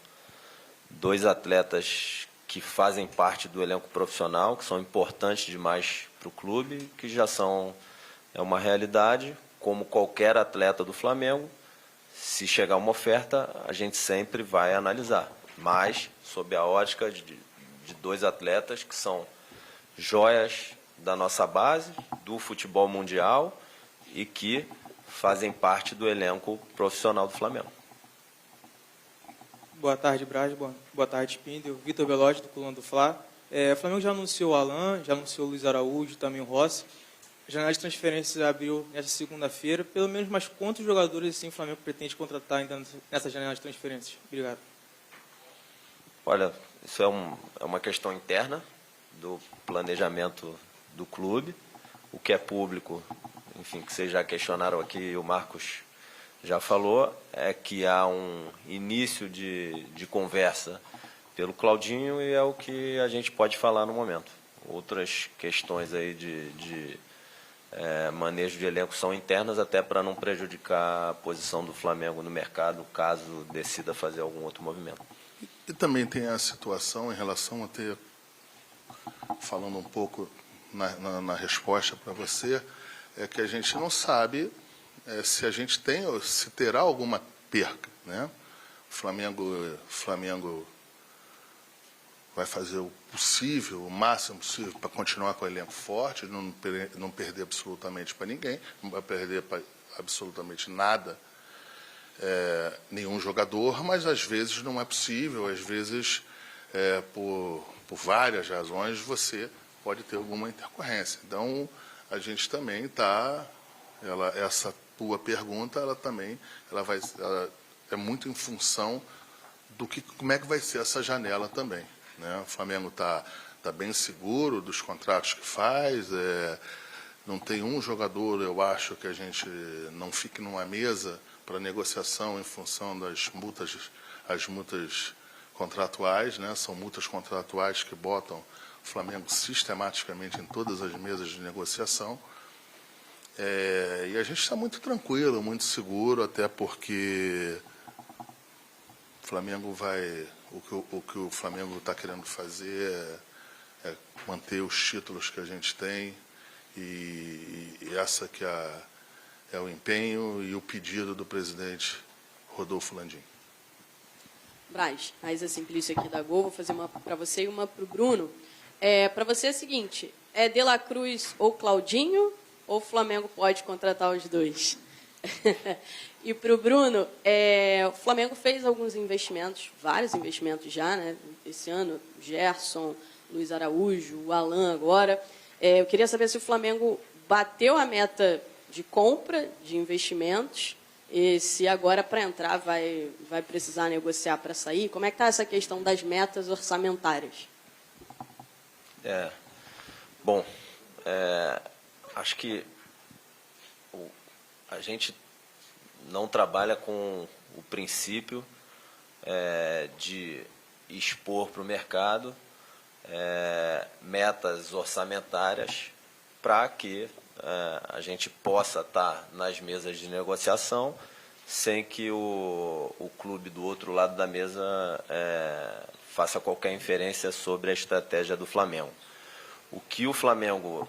dois atletas que fazem parte do elenco profissional, que são importantes demais para o clube, que já são uma realidade, como qualquer atleta do Flamengo. Se chegar uma oferta, a gente sempre vai analisar, mas sob a ótica de dois atletas que são joias da nossa base, do futebol mundial, e que fazem parte do elenco profissional do Flamengo. Boa tarde, Braz. Boa tarde, Spindel. Vitor Belotti, do Coluna do Fla. O Flamengo já anunciou o Alan, já anunciou o Luiz Araújo, também o Rossi. A janela de transferências abriu nesta segunda-feira. Pelo menos, mas quantos jogadores assim, o Flamengo pretende contratar ainda nessa janela de transferências? Obrigado. Olha, isso é uma questão interna do planejamento do clube. O que é público, enfim, que vocês já questionaram aqui e o Marcos já falou, é que há um início de conversa pelo Claudinho e é o que a gente pode falar no momento. Outras questões aí de manejo de elenco são internas, até para não prejudicar a posição do Flamengo no mercado, caso decida fazer algum outro movimento. E também tem a situação em relação a ter, falando um pouco na resposta para você, é que a gente não sabe se a gente tem ou se terá alguma perca, né? O Flamengo vai fazer o possível, o máximo possível para continuar com o elenco forte, não perder absolutamente para ninguém, não vai perder para absolutamente nada, nenhum jogador, mas às vezes não é possível, às vezes por várias razões você pode ter alguma intercorrência. Então a gente também está, essa tua pergunta, ela é muito em função do como é que vai ser essa janela também, né? O Flamengo está bem seguro dos contratos que faz, não tem um jogador, eu acho, que a gente não fique numa mesa para negociação em função das multas, as multas contratuais, né? São multas contratuais que botam o Flamengo sistematicamente em todas as mesas de negociação. E a gente está muito tranquilo, muito seguro, até porque o Flamengo o que o Flamengo está querendo fazer é manter os títulos que a gente tem, e essa que é o empenho e o pedido do presidente Rodolfo Landim. Braz, Raíza Simplício aqui da Gol, vou fazer uma para você e uma para o Bruno. Para você é o seguinte, De La Cruz ou Claudinho, ou o Flamengo pode contratar os dois? E para o Bruno, o Flamengo fez alguns investimentos, vários investimentos já, né? Esse ano, Gerson, Luiz Araújo, o Alan agora. Eu queria saber se o Flamengo bateu a meta de compra de investimentos e se agora, para entrar, vai precisar negociar para sair. Como é que está essa questão das metas orçamentárias? Bom, acho que a gente não trabalha com o princípio de expor para o mercado metas orçamentárias para que a gente possa estar nas mesas de negociação sem que o clube do outro lado da mesa faça qualquer inferência sobre a estratégia do Flamengo. O que o Flamengo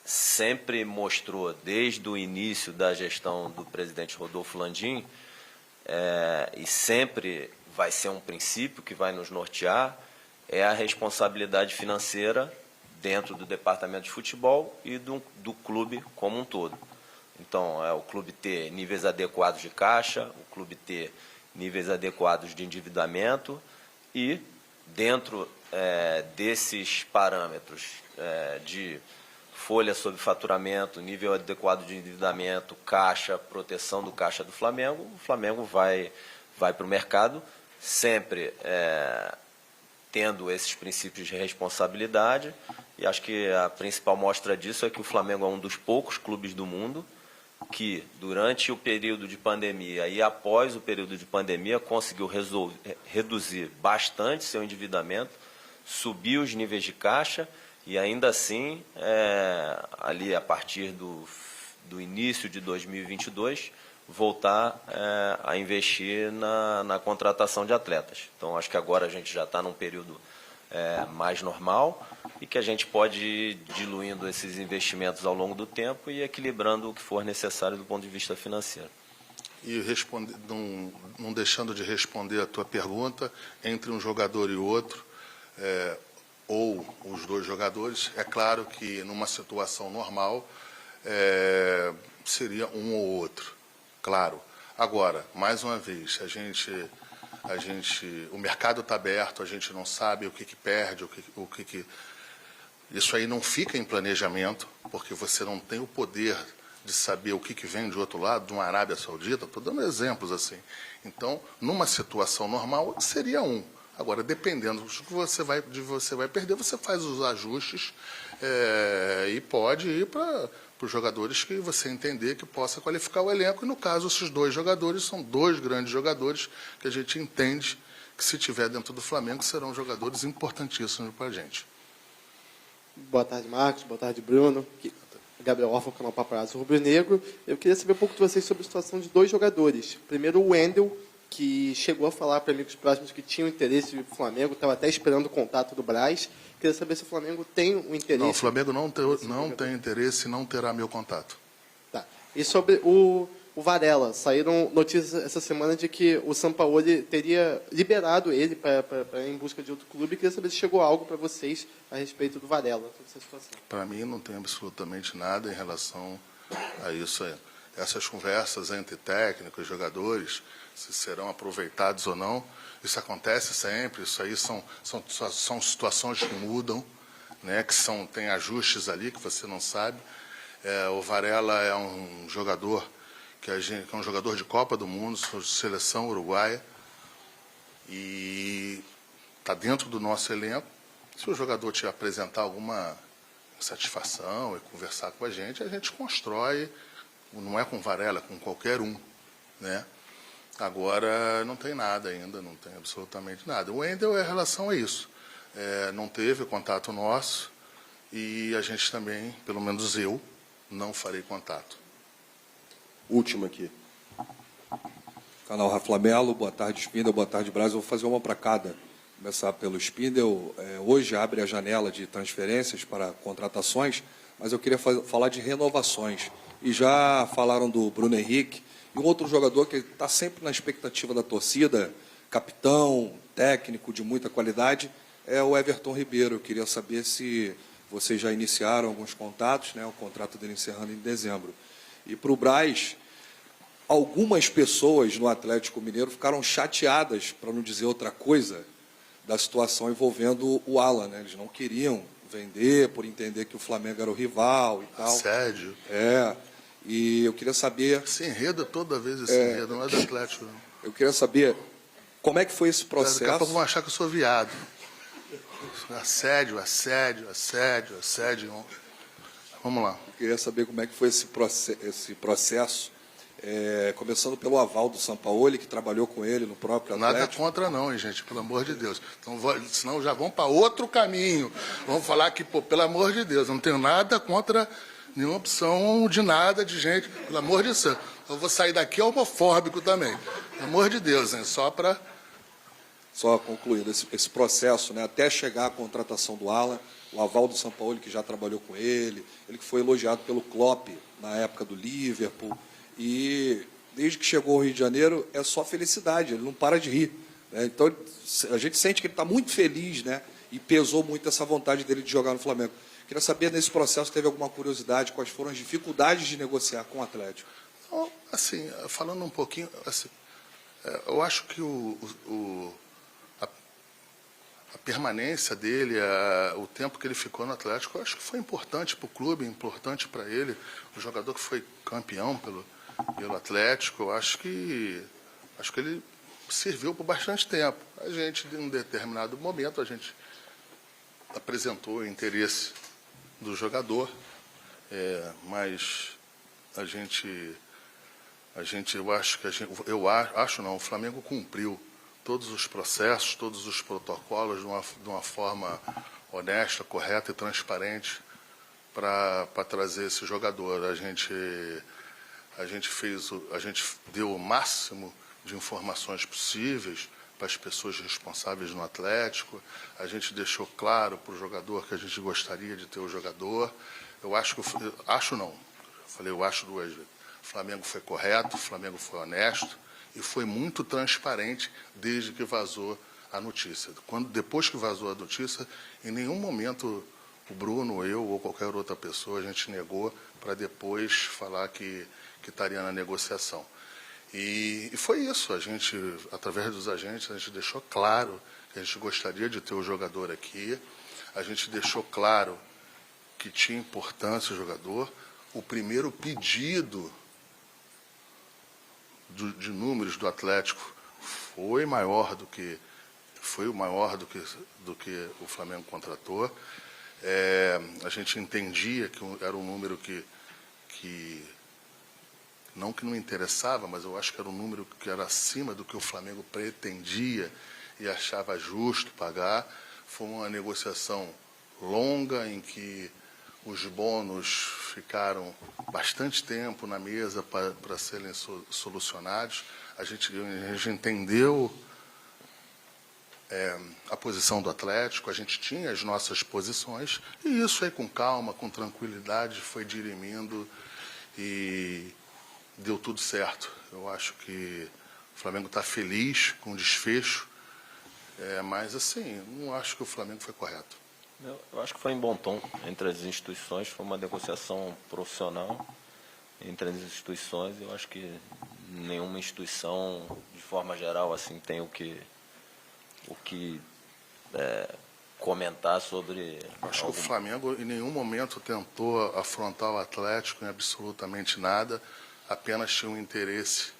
sempre mostrou desde o início da gestão do presidente Rodolfo Landim, e sempre vai ser um princípio que vai nos nortear, é a responsabilidade financeira dentro do departamento de futebol e do clube como um todo. Então, o clube ter níveis adequados de caixa, o clube ter níveis adequados de endividamento e, dentro desses parâmetros de folha sobre faturamento, nível adequado de endividamento, caixa, proteção do caixa do Flamengo, o Flamengo vai para o mercado sempre tendo esses princípios de responsabilidade, e acho que a principal mostra disso é que o Flamengo é um dos poucos clubes do mundo que, durante o período de pandemia e após o período de pandemia, conseguiu reduzir bastante seu endividamento, subir os níveis de caixa e, ainda assim, ali a partir do início de 2022, voltar a investir na contratação de atletas. Então, acho que agora a gente já está num período mais normal e que a gente pode ir diluindo esses investimentos ao longo do tempo e equilibrando o que for necessário do ponto de vista financeiro. E não deixando de responder a tua pergunta, entre um jogador e outro, ou os dois jogadores, é claro que numa situação normal seria um ou outro, claro. Agora, mais uma vez, o mercado está aberto, a gente não sabe o que perde, o que isso aí não fica em planejamento, porque você não tem o poder de saber o que vem de outro lado, de uma Arábia Saudita, estou dando exemplos assim. Então, numa situação normal, seria um. Agora, dependendo do que você vai perder, você faz os ajustes e pode ir para os jogadores que você entender que possa qualificar o elenco. E, no caso, esses dois jogadores são dois grandes jogadores que a gente entende que, se tiver dentro do Flamengo, serão jogadores importantíssimos para a gente. Boa tarde, Marcos. Boa tarde, Bruno. Gabriel Orfa, canal Paparazzo Rubro-Negro. Eu queria saber um pouco de vocês sobre a situação de dois jogadores. Primeiro, o Wendel, que chegou a falar para amigos próximos que tinha um interesse do Flamengo, estava até esperando o contato do Braz. Queria saber se o Flamengo tem um interesse... Não, o Flamengo não tem interesse e não terá meu contato. Tá. E sobre o Varela, saíram notícias essa semana de que o Sampaoli teria liberado ele para ir em busca de outro clube. Queria saber se chegou algo para vocês a respeito do Varela, toda essa situação. Para mim, não tem absolutamente nada em relação a isso aí. Essas conversas entre técnicos e jogadores, se serão aproveitados ou não, isso acontece sempre, isso aí são situações que mudam, né, que tem ajustes ali que você não sabe. O Varela é um jogador que é um jogador de Copa do Mundo, seleção uruguaia, e está dentro do nosso elenco. Se o jogador te apresentar alguma satisfação e conversar com a gente constrói, não é com Varela, é com qualquer um, né? Agora, não tem nada ainda, não tem absolutamente nada. O Wendel é em relação a isso. Não teve contato nosso e a gente também, pelo menos eu, não farei contato. Último aqui. Canal Raflamelo, boa tarde, Spindel, boa tarde, Braz. Eu vou fazer uma para cada. Começar pelo Spindel. Hoje abre a janela de transferências para contratações, mas eu queria falar de renovações. E já falaram do Bruno Henrique, e um outro jogador que está sempre na expectativa da torcida, capitão, técnico de muita qualidade, é o Everton Ribeiro. Eu queria saber se vocês já iniciaram alguns contatos, né, o contrato dele encerrando em dezembro. E para o Braz, algumas pessoas no Atlético Mineiro ficaram chateadas, para não dizer outra coisa, da situação envolvendo o Alan, né? Eles não queriam vender por entender que o Flamengo era o rival e tal. Assédio. E eu queria saber... Se enreda toda vez esse enredo, não é do Atlético. Não. Eu queria saber como é que foi esse processo... Daqui a pouco vão achar que eu sou viado. Assédio. Vamos lá. Eu queria saber como é que foi esse processo, começando pelo aval do Sampaoli, que trabalhou com ele no próprio Atlético. Nada contra não, hein, gente, pelo amor de Deus. Então, senão já vão para outro caminho. Vamos falar que, pelo amor de Deus, não tenho nada contra nenhuma opção de nada, de gente, pelo amor de Deus. Eu vou sair daqui homofóbico também. Pelo amor de Deus, hein, só para só concluindo, esse processo, né, até chegar à contratação do Alan, o aval do Sampaoli, que já trabalhou com ele que foi elogiado pelo Klopp na época do Liverpool, e desde que chegou ao Rio de Janeiro é só felicidade, ele não para de rir, né? Então a gente sente que ele está muito feliz, né, e pesou muito essa vontade dele de jogar no Flamengo. Queria saber, nesse processo, teve alguma curiosidade, quais foram as dificuldades de negociar com o Atlético? Então, assim, falando um pouquinho, assim, eu acho que a permanência dele, o tempo que ele ficou no Atlético, eu acho que foi importante para o clube, importante para ele. O jogador que foi campeão pelo Atlético, eu acho que ele serviu por bastante tempo. A gente, em um determinado momento, a gente apresentou o interesse do jogador, mas o Flamengo cumpriu todos os processos, todos os protocolos de uma forma honesta, correta e transparente para trazer esse jogador. A gente deu o máximo de informações possíveis para as pessoas responsáveis no Atlético. A gente deixou claro para o jogador que a gente gostaria de ter o jogador. Eu acho duas vezes. O Flamengo foi correto, o Flamengo foi honesto e foi muito transparente desde que vazou a notícia. Depois que vazou a notícia, em nenhum momento o Bruno, eu ou qualquer outra pessoa, a gente negou para depois falar que estaria na negociação. E foi isso, a gente, através dos agentes, a gente deixou claro que a gente gostaria de ter o jogador aqui, a gente deixou claro que tinha importância o jogador. O primeiro pedido de números do Atlético foi o maior do que o Flamengo contratou. A gente entendia que era um número que não interessava, mas eu acho que era um número que era acima do que o Flamengo pretendia e achava justo pagar. Foi uma negociação longa em que os bônus ficaram bastante tempo na mesa para serem solucionados. A gente entendeu a posição do Atlético, a gente tinha as nossas posições, e isso aí com calma, com tranquilidade, foi dirimindo e deu tudo certo. Eu acho que o Flamengo está feliz com o desfecho, mas assim, não acho que o Flamengo foi correto. Eu acho que foi em bom tom entre as instituições, foi uma negociação profissional entre as instituições. Eu acho que nenhuma instituição, de forma geral, assim, tem o que comentar sobre... Acho que o Flamengo em nenhum momento tentou afrontar o Atlético em absolutamente nada, apenas tinha um interesse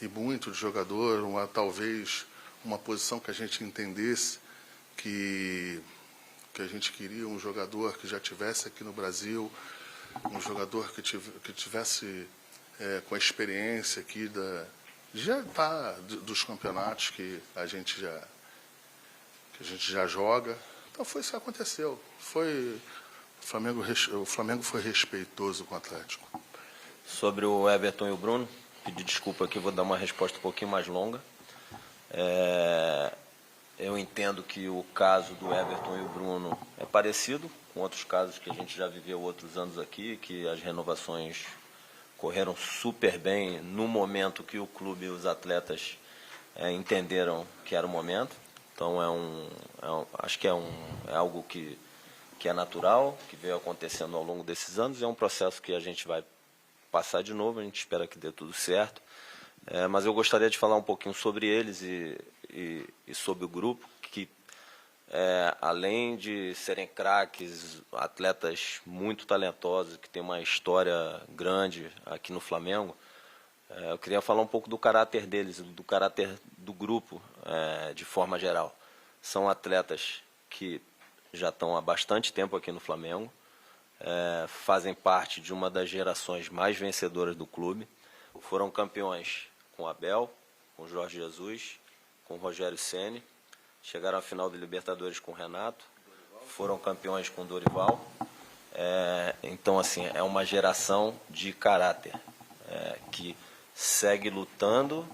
e muito de jogador, talvez uma posição que a gente entendesse que a gente queria um jogador que já tivesse aqui no Brasil, um jogador que tivesse com a experiência aqui dos campeonatos que a gente já joga. Então foi isso que aconteceu. O Flamengo foi respeitoso com o Atlético. Sobre o Everton e o Bruno, pedir desculpa aqui, vou dar uma resposta um pouquinho mais longa. Eu entendo que o caso do Everton e o Bruno é parecido com outros casos que a gente já viveu outros anos aqui, que as renovações correram super bem no momento que o clube e os atletas entenderam que era o momento. Então acho que é algo que é natural, que veio acontecendo ao longo desses anos. É um processo que a gente vai passar de novo, a gente espera que dê tudo certo. Mas eu gostaria de falar um pouquinho sobre eles e sobre o grupo, que além de serem craques, atletas muito talentosos, que têm uma história grande aqui no Flamengo, eu queria falar um pouco do caráter deles, do caráter do grupo, de forma geral. São atletas que já estão há bastante tempo aqui no Flamengo, fazem parte de uma das gerações mais vencedoras do clube, foram campeões com Abel, com Jorge Jesus, com Rogério Ceni, chegaram à final de Libertadores com Renato, foram campeões com Dorival. Então, assim, é uma geração de caráter que segue lutando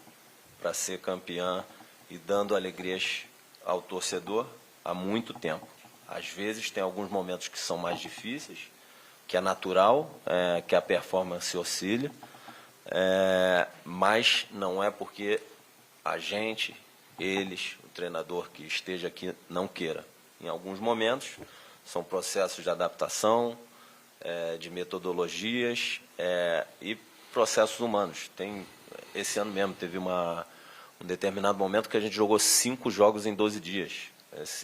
para ser campeã e dando alegrias ao torcedor há muito tempo. Às vezes tem alguns momentos que são mais difíceis, que é natural, que a performance oscile, mas não é porque a gente, eles, o treinador que esteja aqui não queira. Em alguns momentos são processos de adaptação, de metodologias e processos humanos. Esse ano mesmo teve um determinado momento que a gente jogou 5 jogos em 12 dias.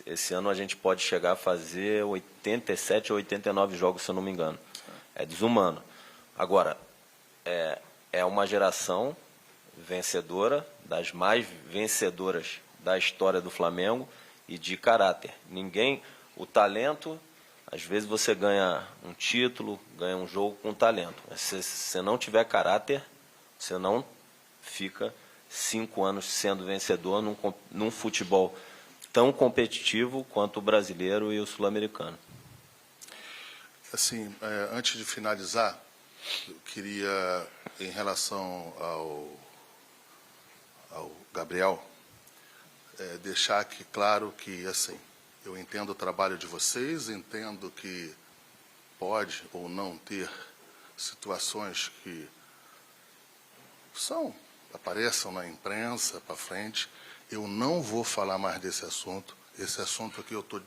Esse ano a gente pode chegar a fazer 87 ou 89 jogos, se eu não me engano. É desumano. Agora, é uma geração vencedora, das mais vencedoras da história do Flamengo e de caráter. O talento, às vezes você ganha um título, ganha um jogo com talento. Mas se você não tiver caráter, você não fica 5 anos sendo vencedor num futebol tão competitivo quanto o brasileiro e o sul-americano. Assim, antes de finalizar, eu queria, em relação ao Gabriel, deixar aqui claro que, assim, eu entendo o trabalho de vocês, entendo que pode ou não ter situações que apareçam na imprensa para frente. Eu não vou falar mais desse assunto. Esse assunto aqui eu estou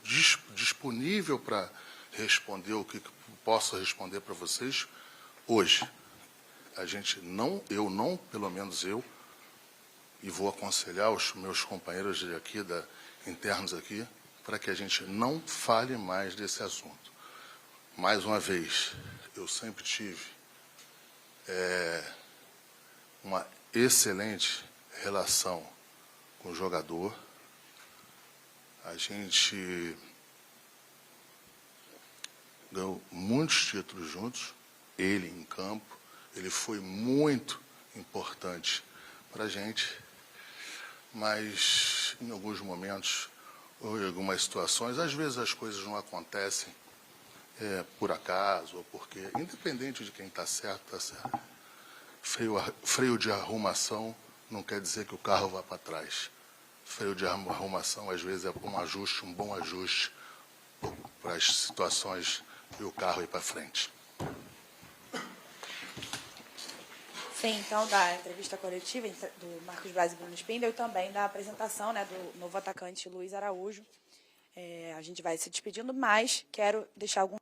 disponível para responder o que posso responder para vocês hoje. Pelo menos eu, e vou aconselhar os meus companheiros internos aqui, para que a gente não fale mais desse assunto. Mais uma vez, eu sempre tive uma excelente relação com o jogador. A gente ganhou muitos títulos juntos, ele em campo, ele foi muito importante para a gente, mas em alguns momentos, ou em algumas situações, às vezes as coisas não acontecem por acaso, ou porque, independente de quem está certo, está certo. Freio de arrumação não quer dizer que o carro vá para trás. Freio de arrumação, às vezes, é um bom ajuste para as situações e o carro ir para frente. Sim, então, da entrevista coletiva do Marcos Braz e Bruno Spindel e também da apresentação, né, do novo atacante Luiz Araújo. A gente vai se despedindo, mas quero deixar alguns